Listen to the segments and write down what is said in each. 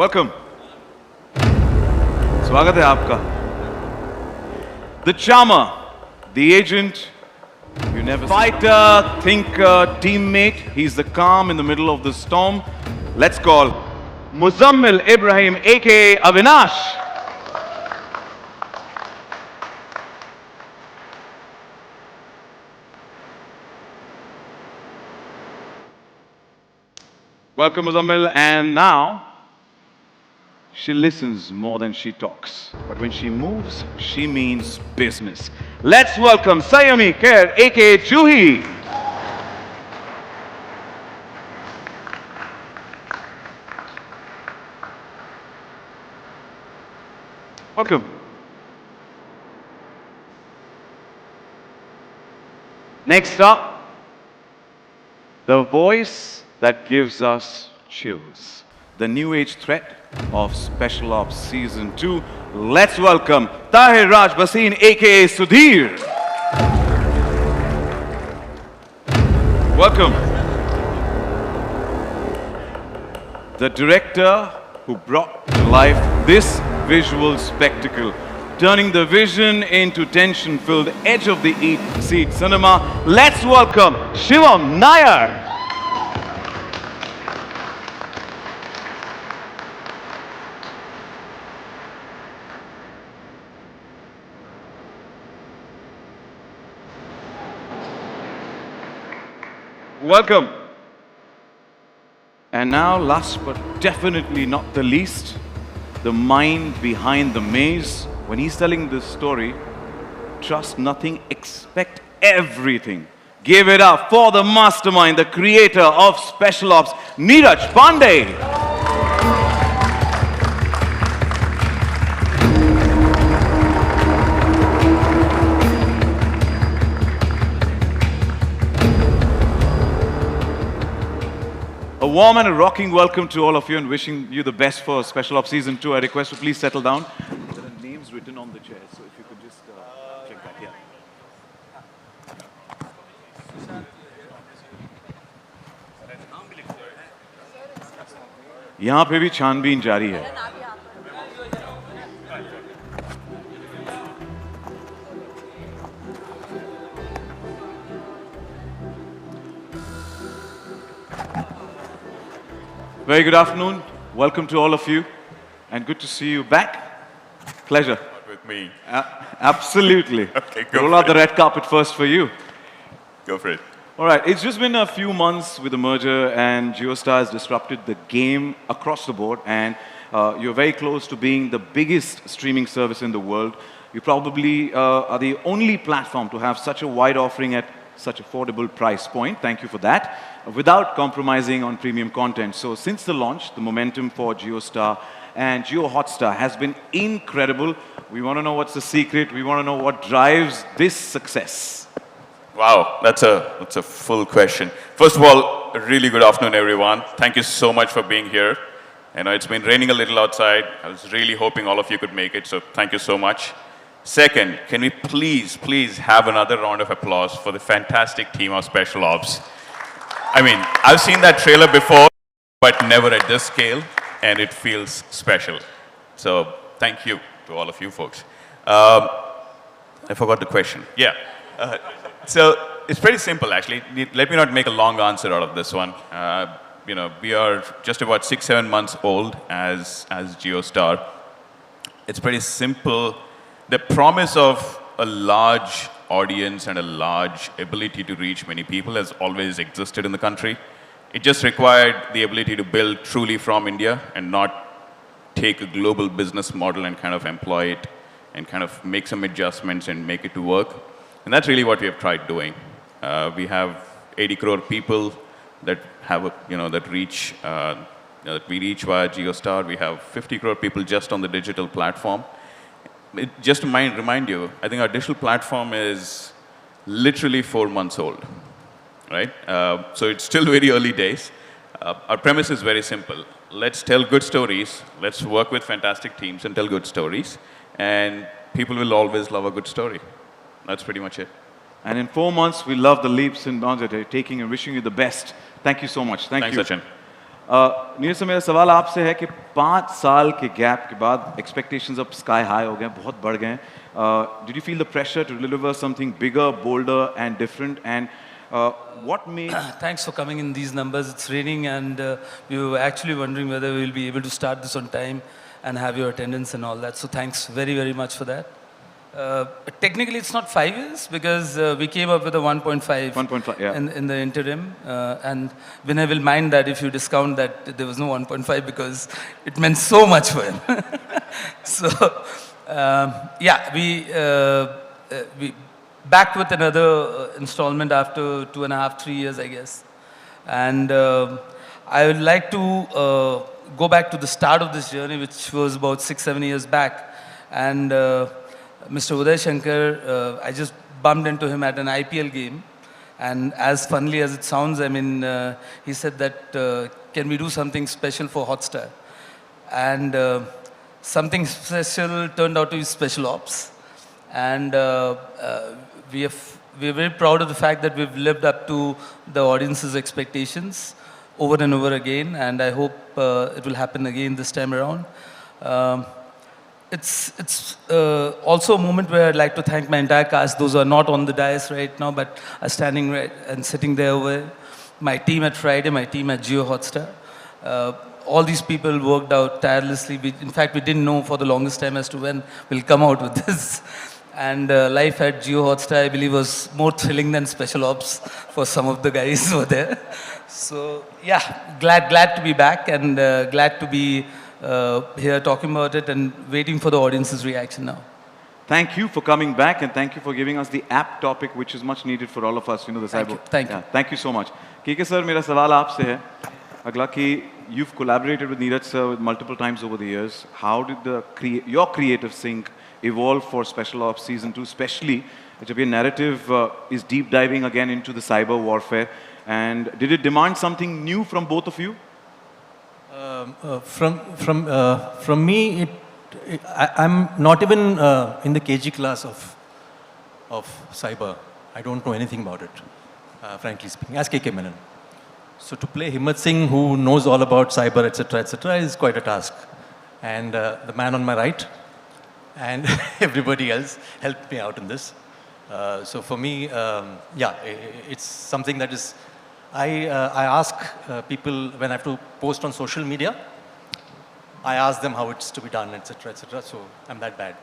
Welcome. स्वागत है आपका. The charmer, the agent, you never fighter, thinker, teammate. He's the calm in the middle of the storm. Let's call Muzammil Ibrahim, aka Avinash. Welcome, Muzammil. And now, she listens more than she talks. But when she moves, she means business. Let's welcome Sayami Kher, aka Juhi. Welcome. Next up, the voice that gives us chills. The new age threat of Special Ops Season 2. Let's welcome Tahir Raj Bhasin, aka Sudhir. Welcome. The director who brought to life this visual spectacle, turning the vision into tension-filled edge-of-the-seat cinema. Let's welcome Shivam Nair. Welcome. And now, last but definitely not the least, the mind behind the maze. When he's telling this story, trust nothing, expect everything. Give it up for the mastermind, the creator of Special Ops, Neeraj Pandey. A warm and a rocking welcome to all of you and wishing you the best for Special Ops Season 2. I request you please settle down. There are names written on the chairs, so if you could just check that, yeah. यहाँ पे भी छानबीन जारी है. Very good afternoon. Welcome to all of you. And good to see you back. Pleasure. Not with me. Absolutely. Okay, go Roll for out the it. red carpet first for you. Go for it. All right. It's just been a few months with the merger, and JioStar has disrupted the game across the board. And you're very close to being the biggest streaming service in the world. You probably are the only platform to have such a wide offering at such affordable price point. Thank you for that. Without compromising on premium content. So since the launch, the momentum for JioStar and JioHotstar has been incredible. We want to know what's the secret. We want to know what drives this success. Wow, that's a full question. First of all, a really good afternoon, everyone. Thank you so much for being here. I know it's been raining a little outside. I was really hoping all of you could make it, so thank you so much. Second, can we please have another round of applause for the fantastic team of Special Ops. I mean, I've seen that trailer before, but never at this scale, and it feels special. So thank you to all of you folks. I forgot the question. Yeah. So it's pretty simple, actually. Let me not make a long answer out of this one. You know, we are just about 6-7 months old as JioStar. It's pretty simple. The promise of a large audience and a large ability to reach many people has always existed in the country. It just required the ability to build truly from India and not take a global business model and kind of employ it and kind of make some adjustments and make it to work. And that's really what we have tried doing. We have 80 crore people that have, that reach, that we reach via JioStar. We have 50 crore people just on the digital platform. Just to remind you, I think our digital platform is literally 4 months old, right? So it's still very early days. Our premise is very simple. Let's tell good stories. Let's work with fantastic teams and tell good stories. And people will always love a good story. That's pretty much it. And in 4 months, we love the leaps and bounds that you're taking and wishing you the best. Thank you so much. Thanks, Sachin. Neeraj sir, मेरा सवाल आपसे है कि 5 साल के gap के बाद expectations अब स्काई हाई हो गए हैं, बहुत बढ़ गए हैं. Did you feel the pressure to deliver something bigger, bolder and different? And what made... Thanks for coming in these numbers. It's raining, and we were actually wondering whether we'll be able to start this on time and have your attendance and all that. So thanks very, very much for that. Technically, it's not 5 years because we came up with a 1.5 1.5, yeah. in the interim. And Vinay will mind that if you discount that there was no 1.5 because it meant so much for him. So, yeah, we back with another installment after 2.5, 3 years, I guess. And I would like to go back to the start of this journey, which was about 6, 7 years back. And Mr. Uday Shankar, I just bumped into him at an IPL game. And as funnily as it sounds, I mean, he said that, can we do something special for Hotstar? And something special turned out to be Special Ops. And we are very proud of the fact that we've lived up to the audience's expectations over and over again, and I hope it will happen again this time around. It's also a moment where I'd like to thank my entire cast, those who are not on the dais right now, but are standing right and sitting there over there. My team at Friday, my team at Jio Hotstar. All these people worked out tirelessly. In fact, we didn't know for the longest time as to when we'll come out with this. And life at Jio Hotstar, I believe, was more thrilling than Special Ops for some of the guys over there. So, yeah, glad to be back and glad to be here talking about it and waiting for the audience's reaction now. Thank you for coming back and thank you for giving us the app topic, which is much needed for all of us, you know, the cyber. Thank you. Yeah, thank you so much. KK sir, मेरा सवाल आपसे है. अगला कि you've collaborated with Neeraj sir multiple times over the years. How did your creative sync evolve for Special Ops Season 2, especially जब ये narrative is deep diving again into the cyber warfare? And did it demand something new from both of you? From me, I'm not even in the KG class of cyber. I don't know anything about it, frankly speaking, as KK Menon. So to play Himmat Singh, who knows all about cyber, etc., is quite a task. And the man on my right and everybody else helped me out in this. So for me, yeah, it's something that is, I ask people when I have to post on social media, I ask them how it's to be done, etc., so I'm that bad.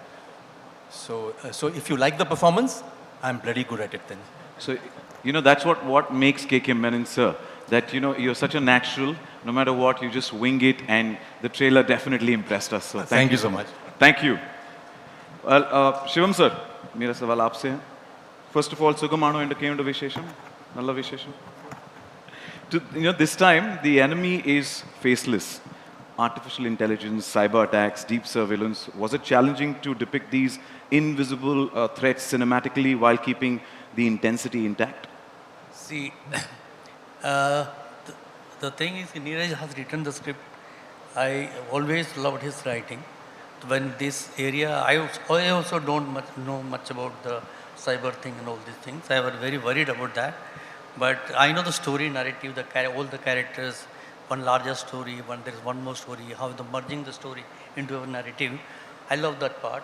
So if you like the performance, I'm bloody good at it then. So, you know, that's what makes KK Menon, sir. That, you know, you're such a natural, no matter what, you just wing it, and the trailer definitely impressed us. So thank you so much. Thank you. Well, Shivam sir, मेरा सवाल आपसे है. First of all, Sugamano entertainment Vishesham, Nalla Vishesham. You know, this time the enemy is faceless. Artificial intelligence, cyber attacks, deep surveillance. Was it challenging to depict these invisible threats cinematically while keeping the intensity intact? See, the thing is, Neeraj has written the script. I always loved his writing. When this area, I also don't know much about the cyber thing and all these things. I was very worried about that. But I know the story narrative, all the characters, one larger story, there is one more story, how the merging the story into a narrative. I love that part.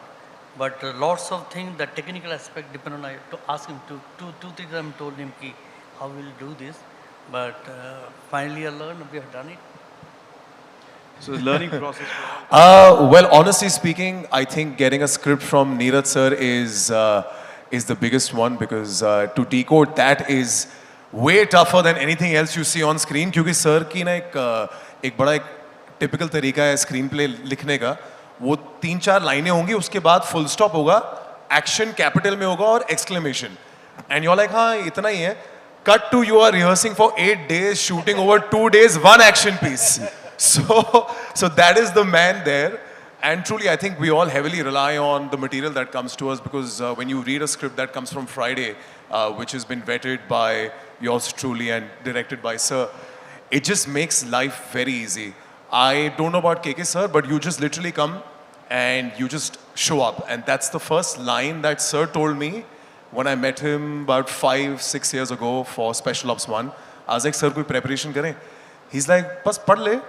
But lots of things, the technical aspect depend on, I have to ask him two things I told him, how will you do this? But finally I learned, we have done it. So the learning process. Well, honestly speaking, I think getting a script from Neeraj sir is the biggest one, because to decode that is way tougher than anything else you see on screen. क्योंकि sir की ना एक बड़ा typical तरीका है screen play लिखने का. वो 3-4 लाइनें होंगी, उसके बाद full stop होगा, action capital में होगा और exclamation. And you're like, हाँ इतना ही है. Cut to you are rehearsing for 8 days, shooting over 2 days, one action piece. So that is the man there. And truly, I think we all heavily rely on the material that comes to us, because when you read a script that comes from Friday, which has been vetted by yours truly and directed by sir, it just makes life very easy. I don't know about KK sir, but you just literally come and you just show up. And that's the first line that sir told me when I met him about 5-6 years ago for Special Ops 1. I was like, sir, koi preparation kare? he's like, बस पढ़ ले,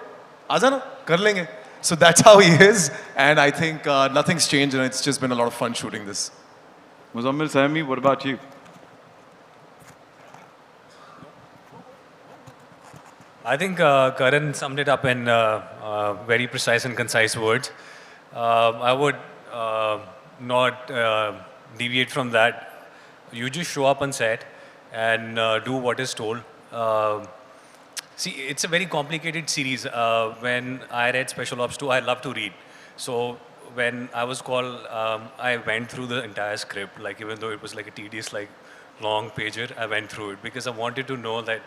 आजा ना, कर लेंगे. So that's how he is, and I think nothing's changed, and it's just been a lot of fun shooting this. Muzammil Saimi, what about you? I think Karan summed it up in very precise and concise words. I would not deviate from that. You just show up on set and do what is told. See, it's a very complicated series. When I read Special Ops 2, I love to read. So when I was called, I went through the entire script. Like even though it was like a tedious, like long pager, I went through it because I wanted to know that,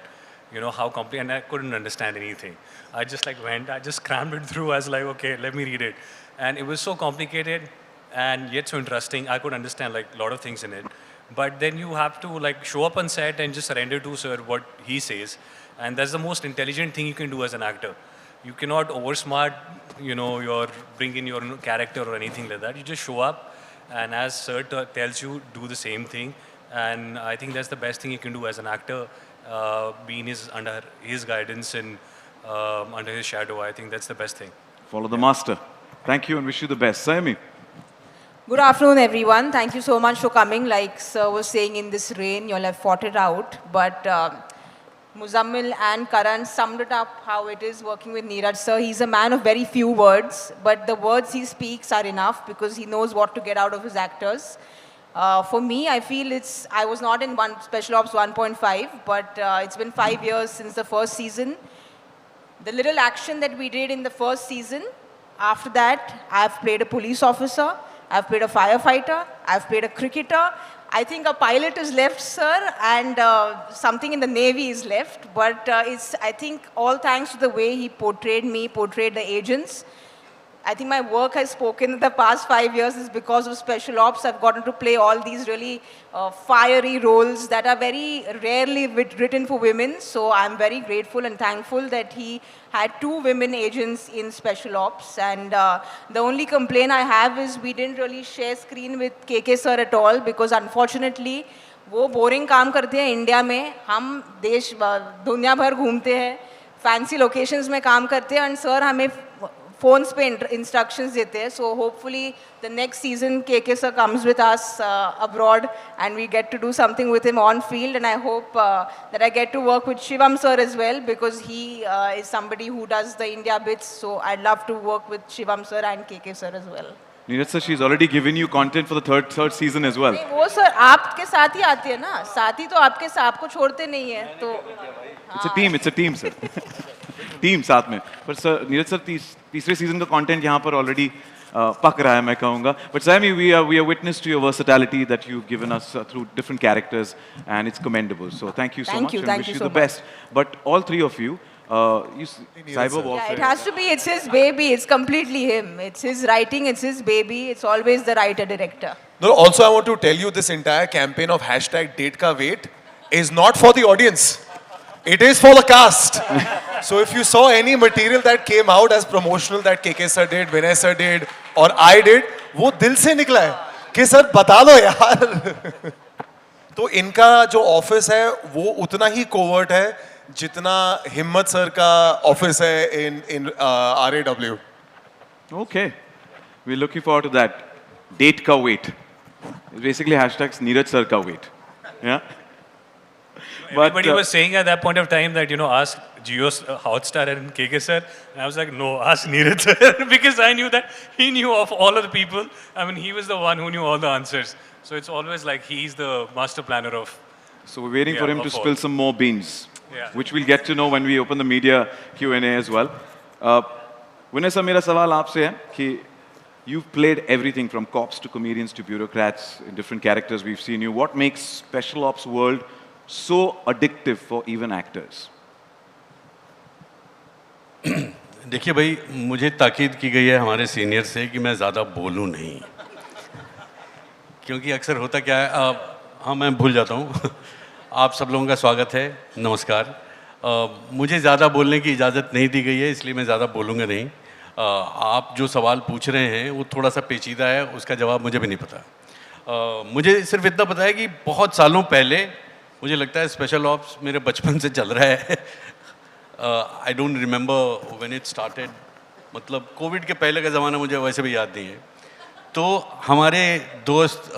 you know, how complicated, and I couldn't understand anything. I just like went, I just crammed it through. I was like, okay, let me read it. And it was so complicated and yet so interesting. I could understand like a lot of things in it. But then you have to like show up on set and just surrender to sir what he says. And that's the most intelligent thing you can do as an actor. You cannot oversmart, you know, bring in your character or anything like that. You just show up, and as sir tells you, do the same thing. And I think that's the best thing you can do as an actor, being under his guidance and under his shadow. I think that's the best thing. Follow the master. Thank you and wish you the best. Saimi. Good afternoon, everyone. Thank you so much for coming. Like Sir was saying, in this rain, you'll have fought it out. But Muzammil and Karan summed it up how it is working with Neeraj Sir. He's a man of very few words, but the words he speaks are enough because he knows what to get out of his actors. For me, I feel I was not in Special Ops 1.5, but it's been 5 years since the first season. The little action that we did in the first season, after that, I've played a police officer, I've played a firefighter, I've played a cricketer. I think a pilot is left, sir, and something in the Navy is left. But it's, I think, all thanks to the way he portrayed me, portrayed the agents. I think my work has spoken in the past 5 years is because of Special Ops. I've gotten to play all these really fiery roles that are very rarely written for women. So I'm very grateful and thankful that he had 2 women agents in Special Ops. And the only complaint I have is we didn't really share screen with KK sir at all because unfortunately, वो boring काम करते हैं India में, हम देश दुनिया भर घूमते हैं, fancy locations में काम करते हैं, and sir हमें phones पे instructions देते हैं. So hopefully the next season KK sir comes with us abroad and we get to do something with him on field, and I hope that I get to work with Shivam sir as well because he is somebody who does the India bits. So I'd love to work with Shivam sir and KK sir as well. Neeraj sir, she's already given you content for the third season as well. नहीं, वो sir आपके साथ ही आती है ना, साथी तो आपको छोड़ते नहीं है तो. It's a team, sir. Team साथ में. But sir, Neeraj sir, तीसरे season का content यहाँ पर already पक रहा है मैं कहूँगा. But Saimi, we are witness to your versatility that you've given us through different characters, and it's commendable. So thank you so much, and wish you the best. But all 3 of you, cyber warfare. Yeah, it has to be. It's his baby. It's completely him. It's his writing. It's his baby. It's always the writer-director. No, also I want to tell you this entire campaign of #DateKaWait is not for the audience. It is for the cast. So if you saw any material that came out as promotional that KK sir did, Vinay sir did, or I did, वो दिल से निकला है कि sir बता दो यार. तो इनका जो ऑफिस है वो उतना ही कोवर्ट है जितना हिम्मत सर का ऑफिस है in RAW. Okay, we're looking forward to that. Date ka wait. It's basically hashtags Neeraj sir ka wait. Yeah. Everybody was saying at that point of time that, you know, ask Jio Hotstar and KK sir. And I was like, no, ask Neeraj sir. Because I knew that he knew of all of the people. I mean, he was the one who knew all the answers. So it's always like he's the master planner of. So we're waiting for him to of all. spill some more beans, Yeah. which we'll get to know when we open the media Q&A as well. Vinay sir, मेरा सवाल आपसे है कि you've played everything from cops to comedians to bureaucrats in different characters. We've seen you. What makes Special Ops world so addictive for even actors? देखिए भाई, मुझे ताकीद की गई है हमारे सीनियर से कि मैं ज़्यादा बोलूं नहीं, क्योंकि अक्सर होता क्या है, हाँ मैं भूल जाता हूँ. आप सब लोगों का स्वागत है, नमस्कार. मुझे ज़्यादा बोलने की इजाज़त नहीं दी गई है, इसलिए मैं ज़्यादा बोलूँगा नहीं. आप जो सवाल पूछ रहे हैं वो थोड़ा सा पेचीदा है, उसका जवाब मुझे भी नहीं पता. मुझे सिर्फ इतना पता है कि बहुत सालों पहले, मुझे लगता है स्पेशल ऑप्स मेरे बचपन से चल रहा है. I don't remember when it started, मतलब कोविड के पहले का ज़माना मुझे वैसे भी याद नहीं है। तो हमारे दोस्त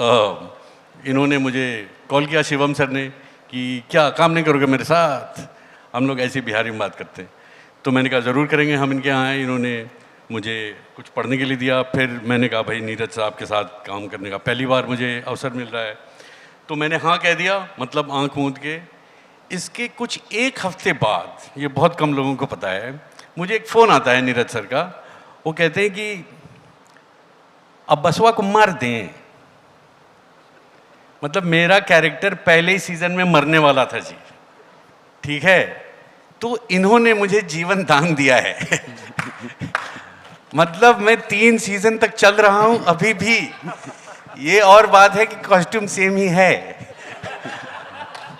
इन्होंने मुझे कॉल किया, शिवम सर ने, कि क्या काम नहीं करोगे मेरे साथ, हम लोग ऐसी बिहारी में बात करते हैं। तो मैंने कहा ज़रूर करेंगे, हम इनके यहाँ आए, इन्होंने मुझे कुछ पढ़ने के लिए दिया। फिर मैंने कहा भाई नीरज साहब के साथ काम करने का पहली बार मुझे अवसर मिल रहा है, तो मैंने हाँ कह दिया, मतलब आँख मूंद के। इसके कुछ एक हफ्ते बाद, ये बहुत कम लोगों को पता है, मुझे एक फ़ोन आता है नीरज सर का। वो कहते हैं कि अब बसवा को मार दें। मतलब मेरा कैरेक्टर पहले ही सीज़न में मरने वाला था जी, ठीक है, तो इन्होंने मुझे जीवन दान दिया है। मतलब मैं 3 सीज़न तक चल रहा हूं अभी भी। ये और बात है कि कॉस्ट्यूम सेम ही है,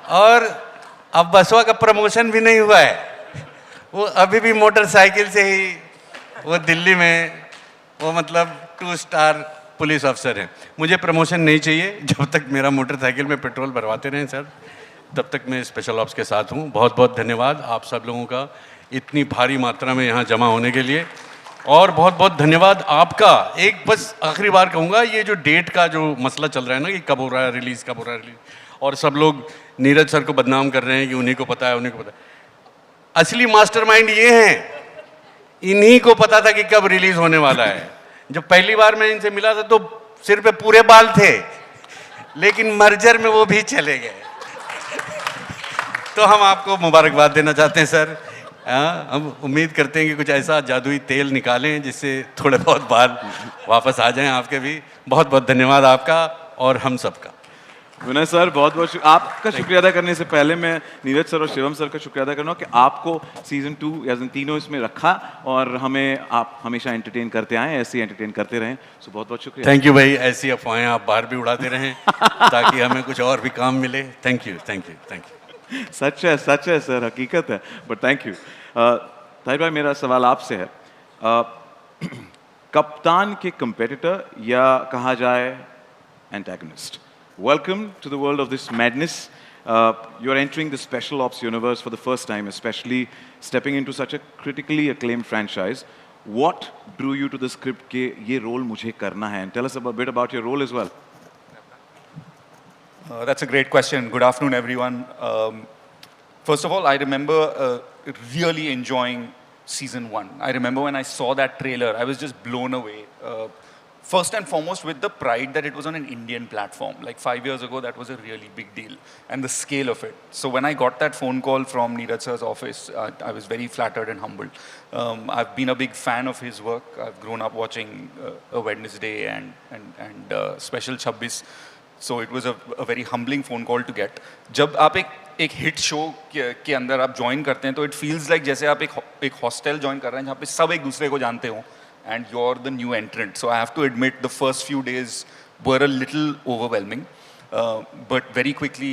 और अब बसवा का प्रमोशन भी नहीं हुआ है। वो अभी भी मोटरसाइकिल से ही वो दिल्ली में वो मतलब 2 स्टार पुलिस अफसर हैं। मुझे प्रमोशन नहीं चाहिए, जब तक मेरा मोटरसाइकिल में पेट्रोल भरवाते रहें सर, तब तक मैं स्पेशल ऑप्स के साथ हूँ। बहुत बहुत धन्यवाद आप सब लोगों का इतनी भारी मात्रा में यहाँ जमा होने के लिए, और बहुत बहुत धन्यवाद आपका। एक बस आखिरी बार कहूँगा, ये जो डेट का जो मसला चल रहा है ना कि कब हो रहा है रिलीज़, कब हो रहा है रिलीज़, और सब लोग नीरज सर को बदनाम कर रहे हैं कि उन्हीं को पता है, उन्हीं को पता है। असली मास्टरमाइंड ये हैं, इन्हीं को पता था कि कब रिलीज़ होने वाला है। जब पहली बार मैं इनसे मिला था तो सिर पे पूरे बाल थे, लेकिन मर्जर में वो भी चले गए। तो हम आपको मुबारकबाद देना चाहते हैं सर। हम उम्मीद करते हैं कि कुछ ऐसा जादुई तेल निकालें जिससे थोड़े बहुत बाल वापस आ जाएं आपके भी। बहुत बहुत धन्यवाद आपका और हम सबका। विनय सर, बहुत बहुत आपका शुक्रिया अदा करने से पहले मैं नीरज सर और शिवम सर का शुक्रिया अदा करना कि आपको सीजन 2 या तीनों इसमें रखा और हमें आप हमेशा एंटरटेन करते आए, ऐसे ही एंटरटेन करते रहें। सो बहुत बहुत शुक्रिया। थैंक यू भाई, ऐसी अफवाहें आप बाहर भी उड़ाते रहें ताकि हमें कुछ और भी काम मिले। Thank you, thank you, thank you. सच है सर, हकीकत है, बट थैंक यू। ताहिर भाई, मेरा सवाल आपसे है, कप्तान के कंपेटिटर या कहा जाए antagonist. Welcome to the world of this madness. You're entering the special ops universe for the first time, especially stepping into such a critically acclaimed franchise. What drew you to the script ke ye role mujhe karna hai? And tell us a bit about your role as well. That's a great question. Good afternoon, everyone. First of all, I remember really enjoying season 1. I remember when I saw that trailer, I was just blown away. First and foremost with the pride that it was on an Indian platform. Like 5 years ago, that was a really big deal, and the scale of it. So when I got that phone call from Neeraj sir's office, I was very flattered and humbled. I've been a big fan of his work. I've grown up watching A Wednesday and Special 26. So it was a very humbling phone call to get. जब आप एक hit show के अंदर आप join करते हैं तो it feels like जैसे आप एक हॉस्टल ज्वाइन कर रहे हैं जहाँ पे सब एक दूसरे को जानते हो, and you're the new entrant. So I have to admit the first few days were a little overwhelming, but very quickly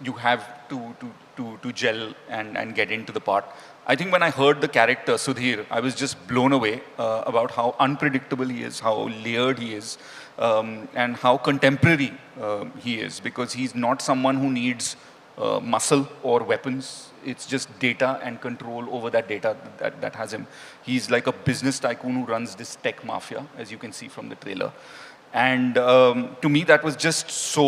you have to gel and get into the part. I think when I heard the character Sudhir, I was just blown away about how unpredictable he is, how layered he is, and how contemporary he is, because he's not someone who needs muscle or weapons. It's just data and control over that data that has him. He's like a business tycoon who runs this tech mafia, as you can see from the trailer. And to me, that was just so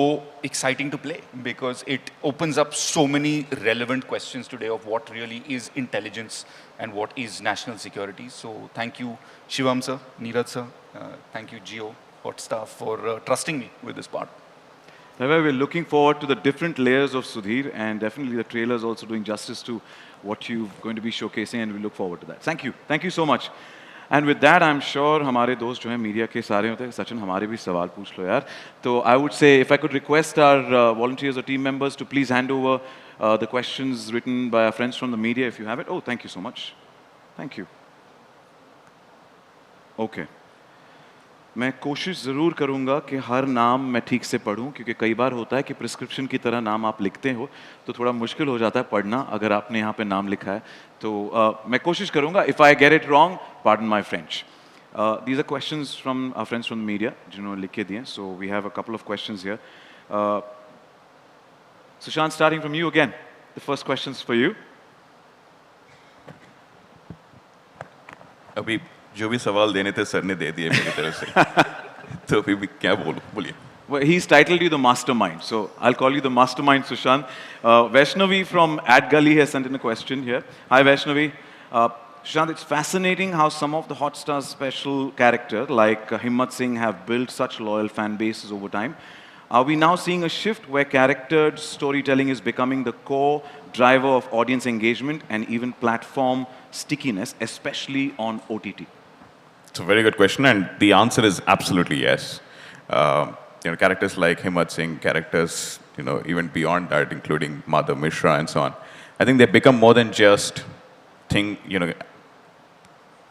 exciting to play, because it opens up so many relevant questions today of what really is intelligence and what is national security. So thank you, Shivam sir, Neeraj sir, thank you, Jio Hotstar, for trusting me with this part. However, we're looking forward to the different layers of Sudhir, and definitely the trailer is also doing justice to what you're going to be showcasing, and we look forward to that. Thank you so much. And with that, I'm sure हमारे दोस्त जो हैं media के सारे होते हैं, सचिन हमारे भी सवाल पूछ लो यार। तो I would say if I could request our volunteers or team members to please hand over the questions written by our friends from the media if you have it. Oh, thank you so much. Thank you. Okay. मैं कोशिश ज़रूर करूँगा कि हर नाम मैं ठीक से पढ़ूँ, क्योंकि कई बार होता है कि प्रिस्क्रिप्शन की तरह नाम आप लिखते हो तो थोड़ा मुश्किल हो जाता है पढ़ना अगर आपने यहाँ पे नाम लिखा है। तो मैं कोशिश करूँगा, if I get it wrong, pardon my French. These are questions from our friends from the media, जिन्होंने लिख के दिए। So we have a couple of questions here. Sushant, starting from you again. The first question's for you. अभी जो भी सवाल देने थे सर ने दे दिए मेरी तरफ से तो अभी भी क्या बोलूं बोलिए Well, he's titled you the mastermind, so I'll call you the mastermind, Sushant. Vaishnavi from AdGully has sent in a question here. Hi, Vaishnavi. Sushant, it's fascinating how some of the Hotstar special characters like Himmat Singh have built such loyal fan bases over time. Are we now seeing a shift where charactered storytelling is becoming the core driver of audience engagement and even platform stickiness, especially on OTT? It's a very good question, and the answer is absolutely yes. Characters like Himmat Singh, characters, even beyond that, including Madhav Mishra and so on. I think they become more than just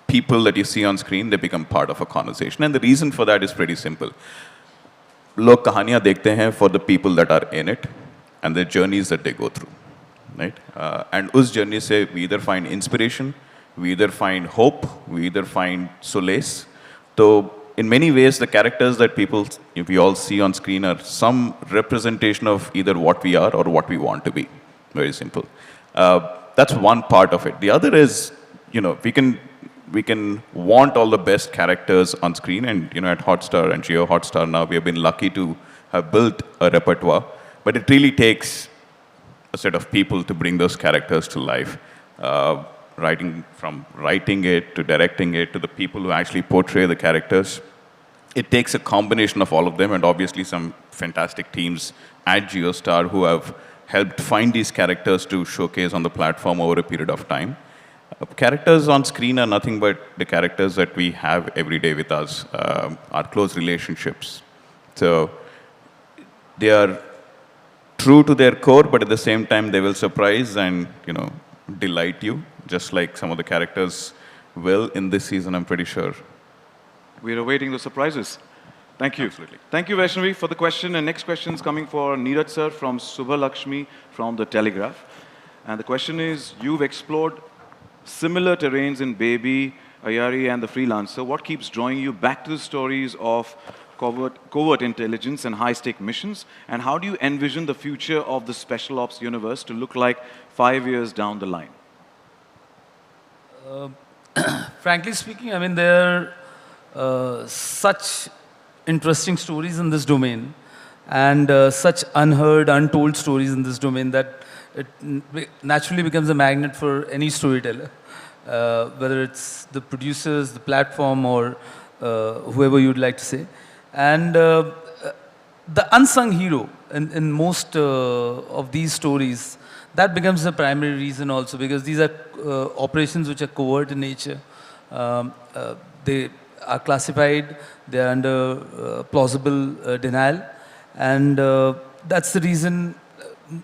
people that you see on screen. They become part of a conversation, and the reason for that is pretty simple. लोग कहानियाँ देखते हैं for the people that are in it and the journeys that they go through, right? And उस journey से we either find inspiration, we either find hope, we either find solace. So in many ways, the characters that we all see on screen are some representation of either what we are or what we want to be. Very simple. That's one part of it. The other is, we can want all the best characters on screen, and at Hotstar and Jio Hotstar now, we have been lucky to have built a repertoire. But it really takes a set of people to bring those characters to life. From writing it to directing it to the people who actually portray the characters. It takes a combination of all of them, and obviously some fantastic teams at JioStar who have helped find these characters to showcase on the platform over a period of time. Characters on screen are nothing but the characters that we have every day with us, our close relationships. So they are true to their core, but at the same time they will surprise and delight you, just like some of the characters will in this season, I'm pretty sure. We're awaiting the surprises. Thank you. Absolutely. Thank you, Vaishnavi, for the question. And next question is coming for Neeraj sir from Subha Lakshmi from The Telegraph. And the question is, you've explored similar terrains in Baby, Ayari and The Freelancer. What keeps drawing you back to the stories of covert intelligence and high-stake missions? And how do you envision the future of the Special Ops universe to look like 5 years down the line? Frankly speaking, I mean, there are such interesting stories in this domain and such unheard, untold stories in this domain that it naturally becomes a magnet for any storyteller, whether it's the producers, the platform, or whoever you'd like to say. And the unsung hero in most of these stories, that becomes the primary reason also, because these are operations which are covert in nature. They are classified, they are under plausible denial, and that's the reason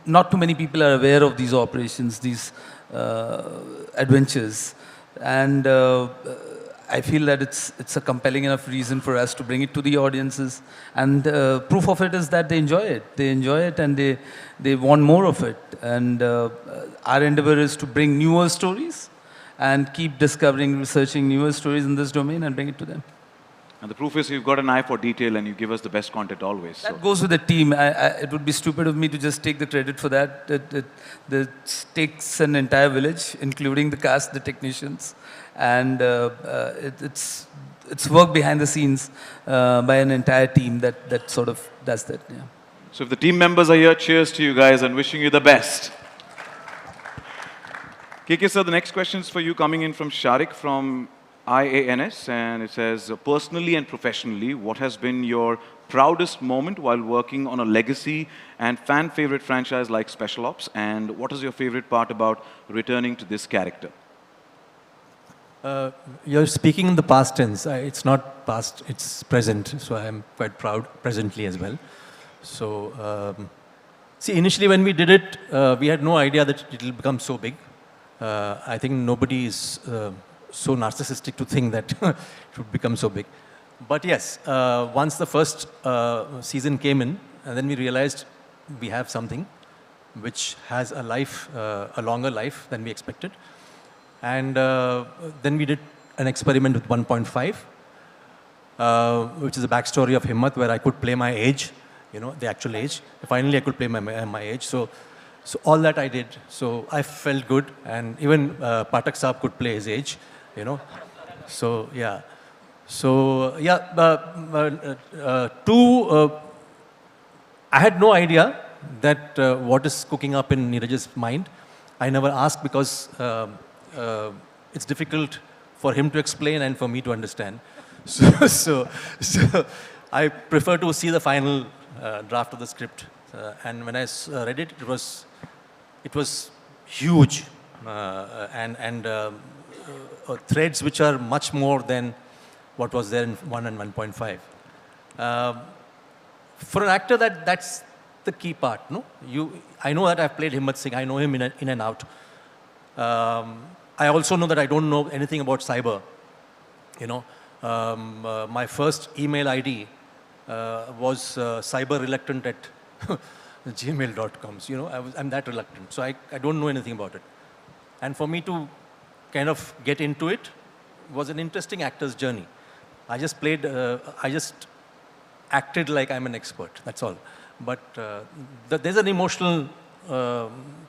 not too many people are aware of these operations, these adventures. And I feel that it's a compelling enough reason for us to bring it to the audiences. And proof of it is that they enjoy it. They enjoy it and they want more of it. And our endeavor is to bring newer stories and keep discovering, researching newer stories in this domain and bring it to them. And the proof is you've got an eye for detail and you give us the best content always. That goes with the team. It would be stupid of me to just take the credit for that. It takes an entire village, including the cast, the technicians. And it's work behind the scenes by an entire team that sort of does that. Yeah. So if the team members are here, cheers to you guys and wishing you the best. KK sir, the next question is for you, coming in from Sharik from IANS, and it says, personally and professionally, what has been your proudest moment while working on a legacy and fan favorite franchise like Special Ops, and what is your favorite part about returning to this character? You're speaking in the past tense. It's not past, it's present. So I'm quite proud presently as well. So, see, initially when we did it, we had no idea that it will become so big. I think nobody is so narcissistic to think that it would become so big. But yes, once the first season came in, and then we realized we have something which has a life, a longer life than we expected. And then we did an experiment with 1.5, which is a backstory of Himmat, where I could play my age, the actual age. Finally, I could play my age. So all that I did. So I felt good. And even Pathak Saab could play his age, So yeah. So yeah. I had no idea that what is cooking up in Neeraj's mind. I never asked because it's difficult for him to explain and for me to understand. So I prefer to see the final draft of the script. And when I read it, it was huge and threads which are much more than what was there in 1 and 1.5. For an actor, that's the key part, no? I know that I've played Himmat Singh. I know him in and out. I also know that I don't know anything about cyber. You know, my first email ID was cyber-reluctant at gmail.com. So, you know, I'm that reluctant. So I don't know anything about it. And for me to kind of get into it was an interesting actor's journey. I just acted like I'm an expert, that's all. But there's an emotional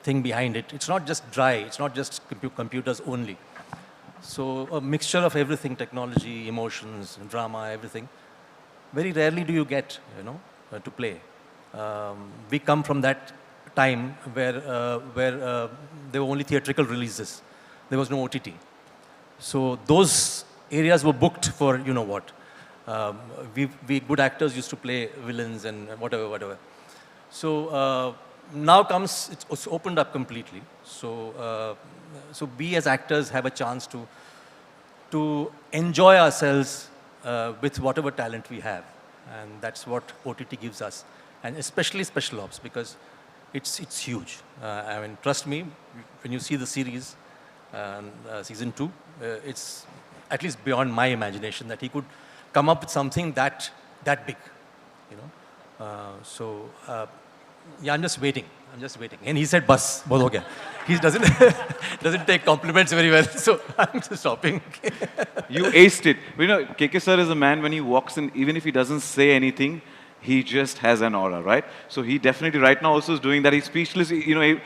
thing behind it. It's not just dry, it's not just computers only. So a mixture of everything, technology, emotions, drama, everything. Very rarely do you get, you know, to play. We come from that time where there were only theatrical releases. There was no OTT. So those areas were booked for, you know what. We good actors used to play villains and whatever. So now comes, it's opened up completely. So we as actors have a chance to enjoy ourselves with whatever talent we have. And that's what OTT gives us. And especially special ops, because it's huge. I mean, trust me, when you see the series, season 2, it's at least beyond my imagination that he could come up with something that big, you know. Yeah, I'm just waiting. And he said, "Bas, bahut ho gaya." He doesn't take compliments very well, so I'm just stopping. You aced it. You know, KK sir is a man, when he walks in, even if he doesn't say anything, he just has an aura, right? So he definitely right now also is doing that. He's speechless, you know,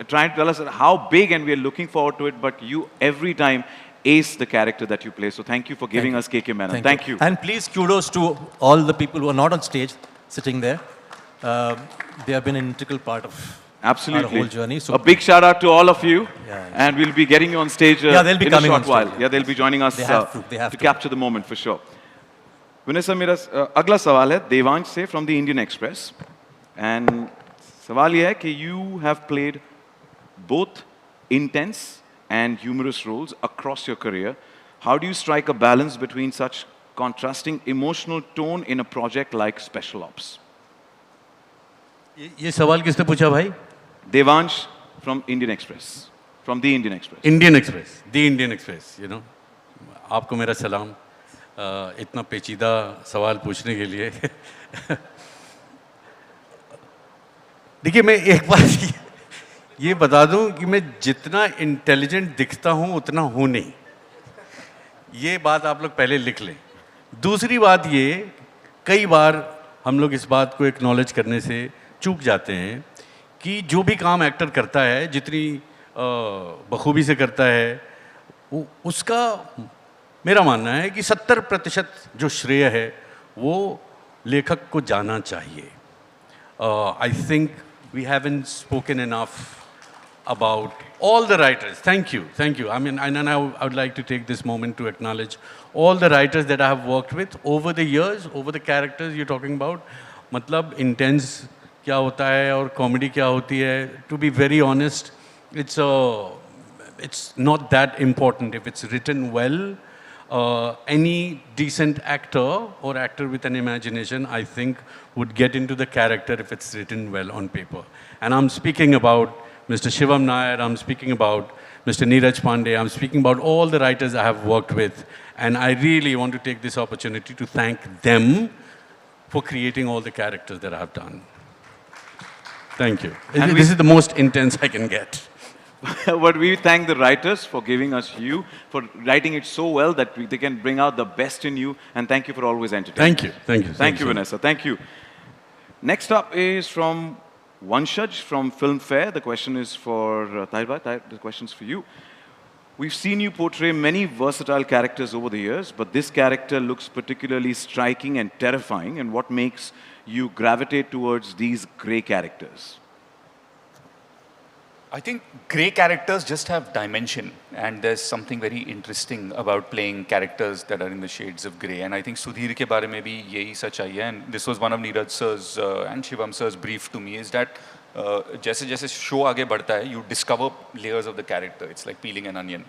trying to tell us how big, and we are looking forward to it, but you every time ace the character that you play. So thank you for giving us KK Menon. Thank you. And please, kudos to all the people who are not on stage, sitting there. They have been an integral part of Absolutely. our whole journey. So a big shout out to all of you. Yeah, and we'll be getting you on stage they'll be in coming a on short while. stage, Yeah, they'll be joining us They have to. capture the moment for sure. Vinay sir, मेरा अगला सवाल है देवांश से from the Indian Express. And सवाल ये है कि you have played both intense and humorous roles across your career. How do you strike a balance between such contrasting emotional tone in a project like Special Ops? ये सवाल किसने पूछा भाई? Devansh from Indian Express. From the Indian Express. Indian Express, the Indian Express, you know. आपको मेरा सलाम इतना पेचीदा सवाल पूछने के लिए. देखिए, मैं एक बात ये बता दूं कि मैं जितना इंटेलिजेंट दिखता हूं उतना हूं नहीं. ये बात आप लोग पहले लिख लें. दूसरी बात ये, कई बार हम लोग इस बात को एक्नॉलेज करने से चूक जाते हैं कि जो भी काम एक्टर करता है, जितनी बखूबी से करता है, उसका मेरा मानना है कि 70% जो श्रेय है वो लेखक को जाना चाहिए. I think we haven't spoken enough about all the writers. Thank you. I mean, and I would like to take this moment to acknowledge all the writers that I have worked with over the years, over the characters you're talking about. मतलब intense क्या होता है और comedy क्या होती है. To be very honest, it's not that important if it's written well. Any decent actor or actor with an imagination, I think, would get into the character if it's written well on paper. And I'm speaking about Mr. Shivam Nair, I'm speaking about Mr. Neeraj Pandey, I'm speaking about all the writers I have worked with. And I really want to take this opportunity to thank them for creating all the characters that I have done. Thank you. And this is the most intense I can get. But we thank the writers for giving us you, for writing it so well that they can bring out the best in you. And thank you for always entertaining. Thank you, Vanessa. Thank you. Next up is from Vanshaj from Filmfare. The question is for Tahir, the question is for you. We've seen you portray many versatile characters over the years, but this character looks particularly striking and terrifying. And what makes you gravitate towards these grey characters? I think grey characters just have dimension, and there's something very interesting about playing characters that are in the shades of grey. And I think Sudhir ke baare mein bhi yahi sachai hai, and this was one of Neeraj sir's and Shivam sir's brief to me, is that जैसे जैसे show आगे बढ़ता है, you discover layers of the character. It's like peeling an onion,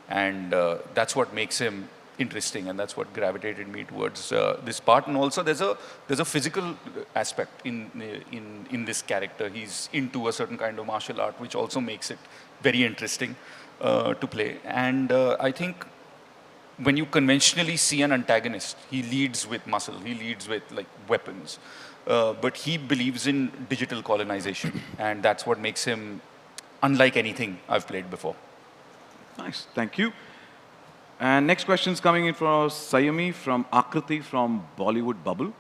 and that's what makes him interesting, and that's what gravitated me towards this part. And also there's a physical aspect in this character. He's into a certain kind of martial art, which also makes it very interesting to play. And I think when you conventionally see an antagonist, he leads with muscle, he leads with like weapons, but he believes in digital colonization, and that's what makes him unlike anything I've played before. Nice, thank you. And next question is coming in from Sayami from Akriti from Bollywood Bubble.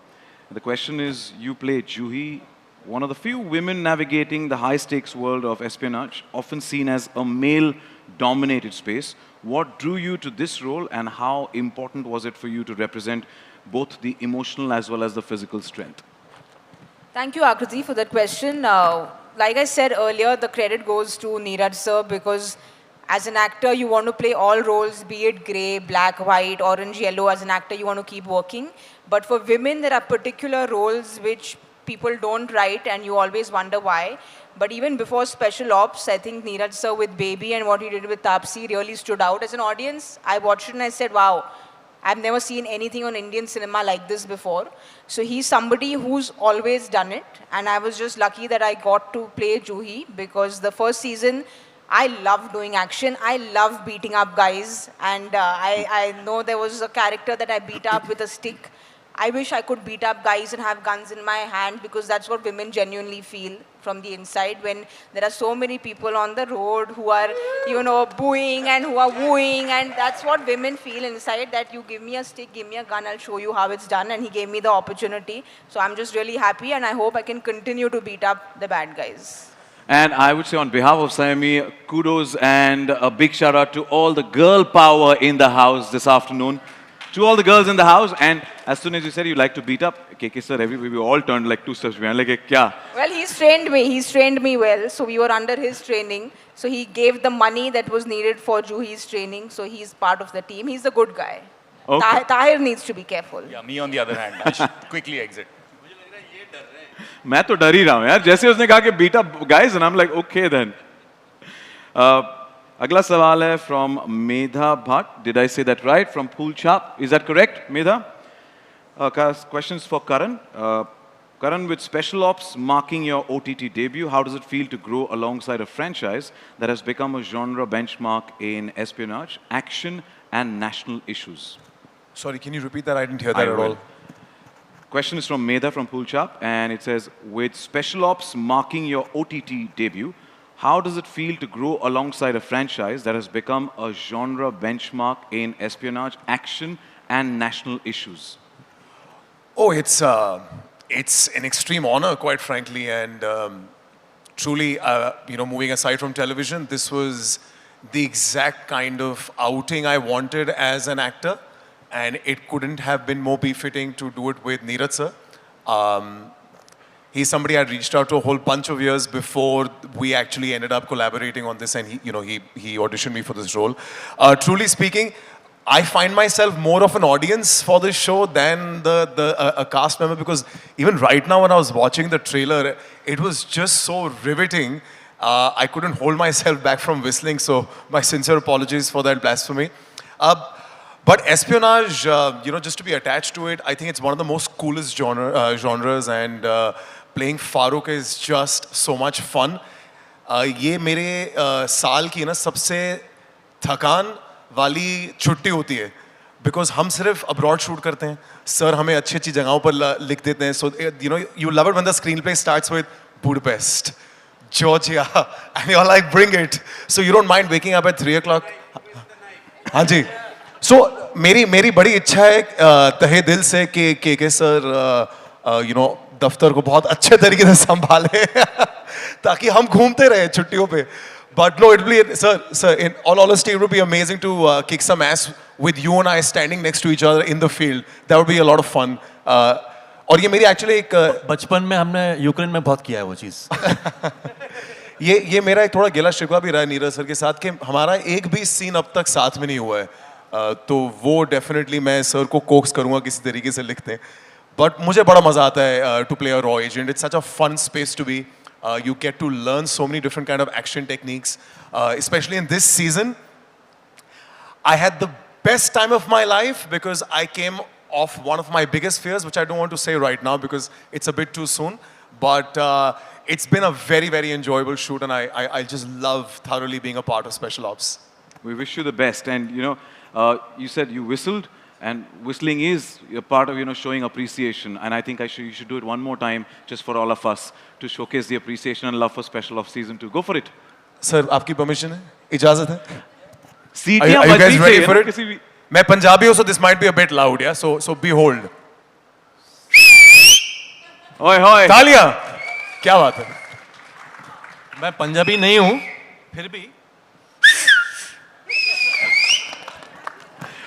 The question is, you play Juhi, one of the few women navigating the high-stakes world of espionage, often seen as a male-dominated space. What drew you to this role, and how important was it for you to represent both the emotional as well as the physical strength? Thank you, Akriti, for that question. Like I said earlier, the credit goes to Neeraj sir, because as an actor, you want to play all roles, be it grey, black, white, orange, yellow. As an actor, you want to keep working. But for women, there are particular roles which people don't write, and you always wonder why. But even before Special Ops, I think Neeraj sir with Baby and what he did with Taapsee really stood out. As an audience, I watched it and I said, wow, I've never seen anything on Indian cinema like this before. So he's somebody who's always done it. And I was just lucky that I got to play Juhi, because the first season, I love doing action. I love beating up guys. And I know there was a character that I beat up with a stick. I wish I could beat up guys and have guns in my hand, because that's what women genuinely feel from the inside when there are so many people on the road who are, you know, booing and who are wooing. And that's what women feel inside, that you give me a stick, give me a gun, I'll show you how it's done. And he gave me the opportunity. So I'm just really happy, and I hope I can continue to beat up the bad guys. And I would say on behalf of Sayami, kudos and a big shout out to all the girl power in the house this afternoon. To all the girls in the house. And as soon as you said you like to beat up, KK sir, we all turned like 2 steps behind. Like, kya? Well, he's trained me. He's trained me well. So we were under his training. So he gave the money that was needed for Juhi's training. So he's part of the team. He's a good guy. Okay. Tahir needs to be careful. Yeah, me on the other hand, I should quickly exit. मैं तो डर ही रहा हूँ यार, जैसे उसने कहा कि beat up guys, and I'm like, okay then. अगला सवाल है from Medha Bhatt. Did I say that right? From Pool Chap. Is that correct, Medha? Questions for Karan. Karan, with Special Ops marking your OTT debut, how does it feel to grow alongside a franchise that has become a genre benchmark in espionage, action, and national issues? Sorry, can you repeat that? I didn't hear that at all. Question is from Medha from Pool Chap, and it says, with Special Ops marking your OTT debut, how does it feel to grow alongside a franchise that has become a genre benchmark in espionage, action, and national issues? Oh, it's an extreme honor, quite frankly, and truly, you know, moving aside from television, this was the exact kind of outing I wanted as an actor, and it couldn't have been more befitting to do it with Neeraj sir. He's somebody I'd reached out to a whole bunch of years before we actually ended up collaborating on this, and he auditioned me for this role. Truly speaking, I find myself more of an audience for this show than a cast member, because even right now when I was watching the trailer, it was just so riveting. I couldn't hold myself back from whistling, so my sincere apologies for that blasphemy. But espionage, you know, just to be attached to it, I think it's one of the most coolest genres, and playing Farooq is just so much fun. ये मेरे साल की ना सबसे थकान वाली छुट्टी होती है, because हम सिर्फ abroad shoot करते हैं. Sir हमें अच्छी अच्छी जगहों पर लिख देते हैं. So you know, you love it when the screenplay starts with Budapest, Georgia, and you're like, bring it. So you don't mind waking up at 3 o'clock. हाँ जी. So मेरी बड़ी इच्छा है तहे दिल से कि केके सर you know, दफ्तर को बहुत अच्छे तरीके से संभाले ताकि हम घूमते रहे छुट्टियों पे. But no, it'll be, sir, in all honesty, it would be amazing to kick some ass with you and I standing next to each other in the field. That would be a lot of fun. और ये मेरी actually एक बचपन में हमने Ukraine में बहुत किया है वो चीज़. ये मेरा एक थोड़ा गिला शिकवा भी रहा है नीरज सर के साथ कि हमारा एक भी सीन अब तक साथ में नहीं हुआ है. तो वो डेफिनेटली मैं सर को कोक्स करूंगा किसी तरीके से लिखते हैं. बट मुझे बड़ा मजा आता है टू प्ले अ रॉ agent. It's such a fun space to be. You get to learn so many different kind of action techniques, especially in this season. I had the best time of my life because I came off one of my biggest fears, which I don't want to say right now because it's a bit too soon. But it's been a very, very enjoyable shoot, and I just love thoroughly being a part of Special Ops. We wish you the best. And, you know, you said you whistled. And whistling is a part of, you know, showing appreciation. And I think you should do it one more time just for all of us to showcase the appreciation and love for Special Ops Season 2. Go for it. Sir, आपकी permission है? इजाज़त है? Are you guys ready for it? मैं पंजाबी हूँ, so this might be a bit loud, yeah? So behold. Oi, hoi. तालियां! क्या बात है? मैं पंजाबी नहीं हूँ, फिर भी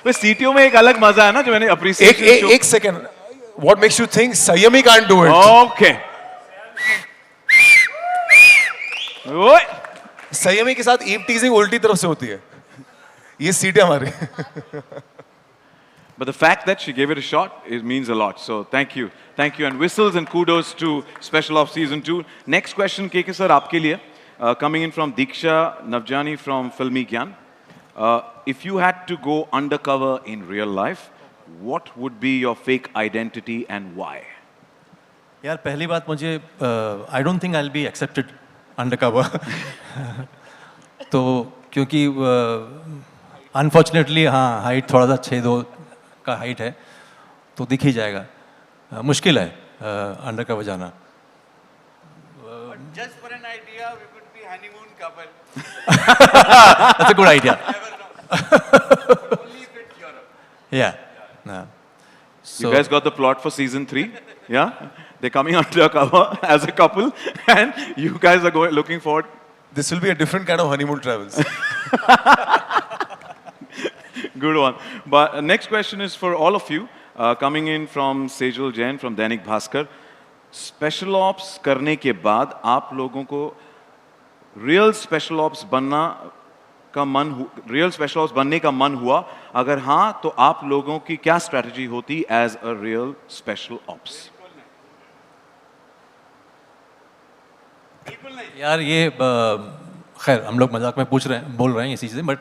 CTO में एक अलग मजा है ना जो मैंने appreciation एक second. What makes you think Sayami can't do it? Okay. ओए. संयमी के साथ ईव टीजिंग उल्टी तरफ से होती है. ये सीटें हमारी. But the fact that she gave it a shot, it means a lot. So thank you. Thank you. And whistles and kudos to Special Ops Season 2. Next question, KK sir, आपके लिए. Coming in from Diksha Navjani from Filmi Gyan. If you had to go undercover in real life, what would be your fake identity and why? यार पहली बात मुझे I don't think I'll be accepted undercover. तो क्योंकि unfortunately हाँ height थोड़ा सा 6'2" का हाइट है तो दिख ही जाएगा. मुश्किल है अंडरकवर जाना. Just for an idea, we could be honeymoon couple. That's a good idea. Only if it's Europe. Yeah. No. You guys got the plot for Season 3? Yeah? They're coming undercover as a couple and you guys are looking forward. This will be a different kind of honeymoon travels. Good one. But next question is for all of you. Coming in from Sejal Jain from Dainik Bhaskar. Special Ops करने के बाद आप लोगों को real Special Ops बनना का real Special Ops बनने का मन हुआ? अगर हाँ तो आप लोगों की क्या strategy होती as a real Special Ops? यार ये खैर हम लोग मजाक में बोल रहे हैं इसी चीज़ें. बट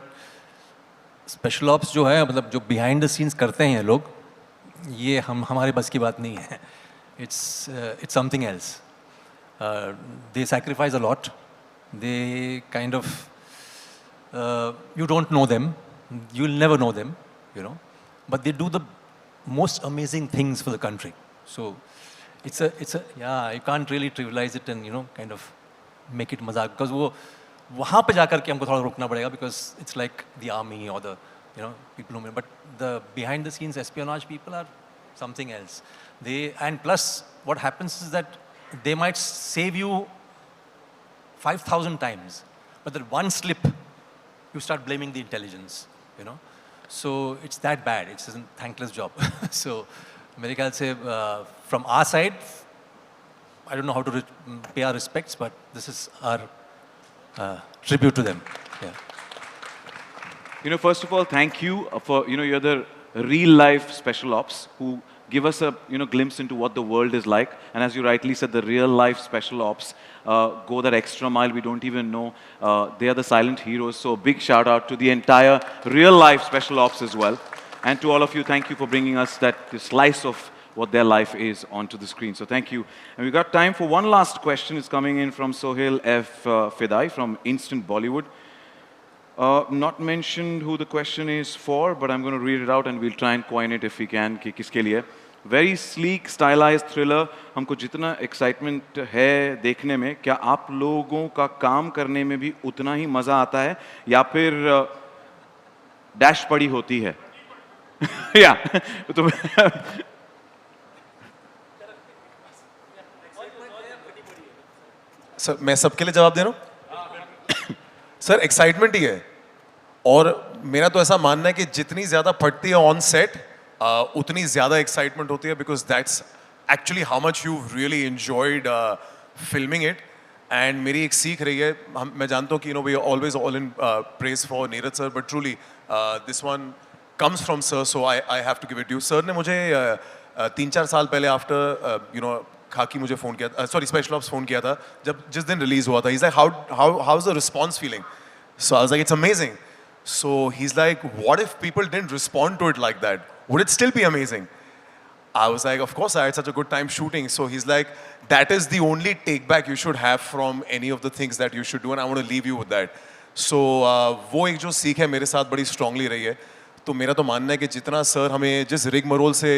स्पेशल ऑप्स जो है मतलब जो बिहाइंड द सीन्स करते हैं ये लोग, ये हमारे बस की बात नहीं है. It's something else. They sacrifice a lot. They kind of you don't know them, you'll never know them, you know, but they do the most amazing things for the country. So it's a yeah, you can't really trivialize it and, you know, kind of make it mazak, because वो वहाँ पे जाकर के हमको थोड़ा रुकना पड़ेगा, because it's like the army or the, you know, people who, but the behind the scenes espionage people are something else. And plus what happens is that they might save you 5,000 times, but that one slip you start blaming the intelligence, you know. So it's that bad. It's a thankless job. So मेरे ख्याल से from our side, I don't know how to pay our respects, but this is our tribute to them. Yeah. You know, first of all, thank you for, you know, you're the real life Special Ops who give us a, you know, glimpse into what the world is like. And as you rightly said, the real life Special Ops go that extra mile. We don't even know. They are the silent heroes. So big shout out to the entire real life Special Ops as well. And to all of you, thank you for bringing us that slice of what their life is onto the screen. So thank you. And we've got time for one last question. It's coming in from Sohail F. Fidai from Instant Bollywood. Not mentioned who the question is for, but I'm going to read it out and we'll try and coin it if we can. कि किसके लिए? Very sleek, stylized thriller. हमको जितना excitement है देखने में, क्या आप लोगों का काम करने में भी उतना ही मजा आता है या फिर डैश पड़ी होती है? या तो सर मैं सबके लिए जवाब दे रहा हूँ. सर एक्साइटमेंट ही है और मेरा तो ऐसा मानना है कि जितनी ज़्यादा फटती है ऑन सेट उतनी ज़्यादा एक्साइटमेंट होती है because that's actually how much you really enjoyed filming it and मेरी एक सीख रही है मैं जानता हूँ कि we always all in praise for Neeraj sir but truly this one comes from sir so I have to give it you sir ने मुझे 3-4 साल पहले आफ्टर खाकी मुझे फ़ोन किया सॉरी स्पेशल ऑप्स फ़ोन किया था जिस दिन रिलीज़ हुआ था is like how is the response feeling so I was like it's amazing so he is like what if people didn't respond to it like that would it still be amazing I was like, of course, I had such a good time shooting. So he's like, that is the only take back you should have from any of the things that you should do, and I want to leave you with that. So वो एक जो सीख है मेरे साथ बड़ी strongly रही है. तो मेरा तो मानना है कि जितना सर हमें जिस रिग मरोल से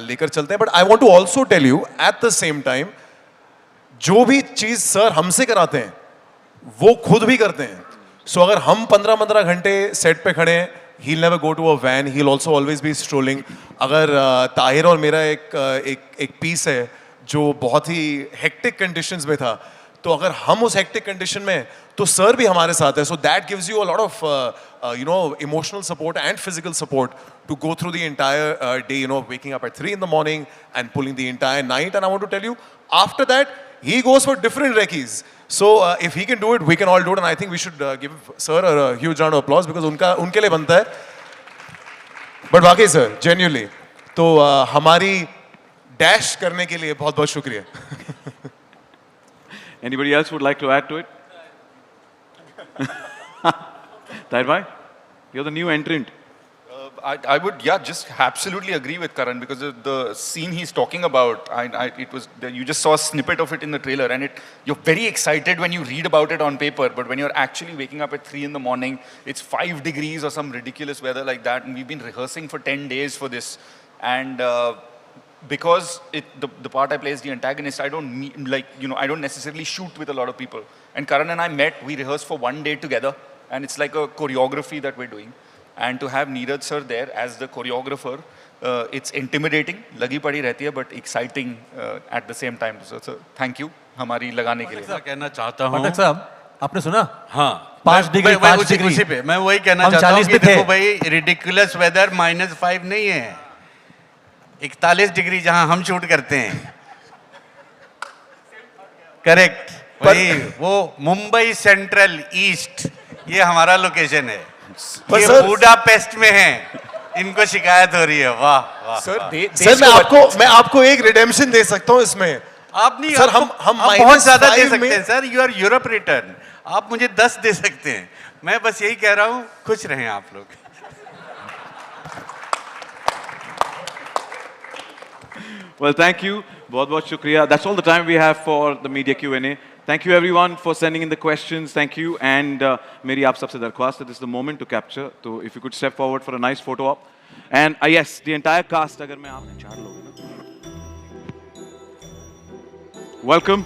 लेकर चलते हैं, but I want to also tell you at the same time, जो भी चीज़ सर हमसे कराते हैं, वो खुद भी करते हैं. So अगर हम 15-15 घंटे सेट पे खड़े हैं, he'll never go to a van, he'll also always be strolling. अगर ताहिर और मेरा एक पीस है जो बहुत ही हेक्टिक कंडीशंस में था, तो अगर हम उस हेक्टिक कंडीशन में तो सर भी हमारे साथ है. So that gives you a lot of emotional support and physical support to go through the entire day, waking up at 3 in the morning and pulling the entire night. And I want to tell you, after that, he goes for different recce's. So if he can do it, we can all do it. And I think we should give sir a huge round of applause because उनके लिए बनता है. But वाकई sir, genuinely, तो हमारी dash करने के लिए बहुत बहुत शुक्रिया. Anybody else would like to add to it? Tahir bhai, you're the new entrant. I would, yeah, just absolutely agree with Karan because the scene he's talking about, it was, you just saw a snippet of it in the trailer and you're very excited when you read about it on paper, but when you're actually waking up at 3 in the morning, it's 5 degrees or some ridiculous weather like that, and we've been rehearsing for 10 days for this. And because the part I play is the antagonist, I don't need, I don't necessarily shoot with a lot of people. And Karan and I met, we rehearsed for 1 day together, and it's like a choreography that we're doing. And to have Neeraj sir there as the choreographer, it's intimidating, lagi padi rehti hai, but exciting at the same time. So thank you, हमारी लगाने के लिए. ऐसा कहना चाहता हूँ. पाठक साहब, आपने सुना? हाँ. 5 डिग्री, 5 डिग्री. उसी पे मैं वही कहना चाहता हूँ कि देखो भाई, ridiculous weather -5 नहीं है. 41 डिग्री जहाँ हम शूट करते हैं. करेक्ट. वही वो मुंबई सेंट्रल ईस्ट ये हमारा लोकेशन है. ये बुडापेस्ट में है. इनको शिकायत हो रही है. वाह वाह. सर मैं आपको एक रिडेम्पशन दे सकता हूँ इसमें. आप नहीं सर आप बहुत ज्यादा दे सकते हैं sir. You are Europe return. आप मुझे 10 दे सकते हैं. मैं बस यही कह रहा हूँ, खुश रहें आप लोग. Well, thank you. बहुत शुक्रिया. That's all the time we have for the media Q&A. Thank you everyone for sending in the questions. Thank you. And मेरी आप सबसे दरख्वास्त है, this is the moment to capture. So if you could step forward for a nice photo op. And yes, the entire cast, अगर मैं आपने 4 लोग हैं ना. Welcome.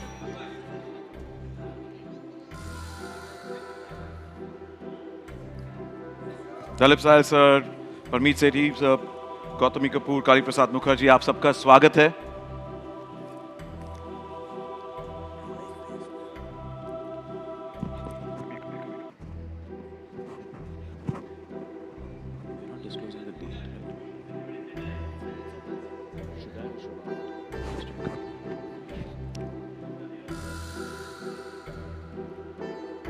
Dalip Sahil sir, Parmeet Sethi sir, Gautami Kapoor, Kali Prasad Mukherjee, आप सबका स्वागत है.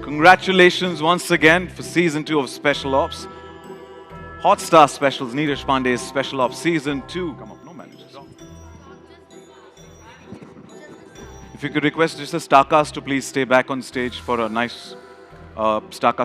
Congratulations once again for season 2 of Special Ops. Hotstar Specials, Neeraj Pandey's Special Ops season 2. Come up, no managers. If you could request just a Starcast to please stay back on stage for a nice Starcast.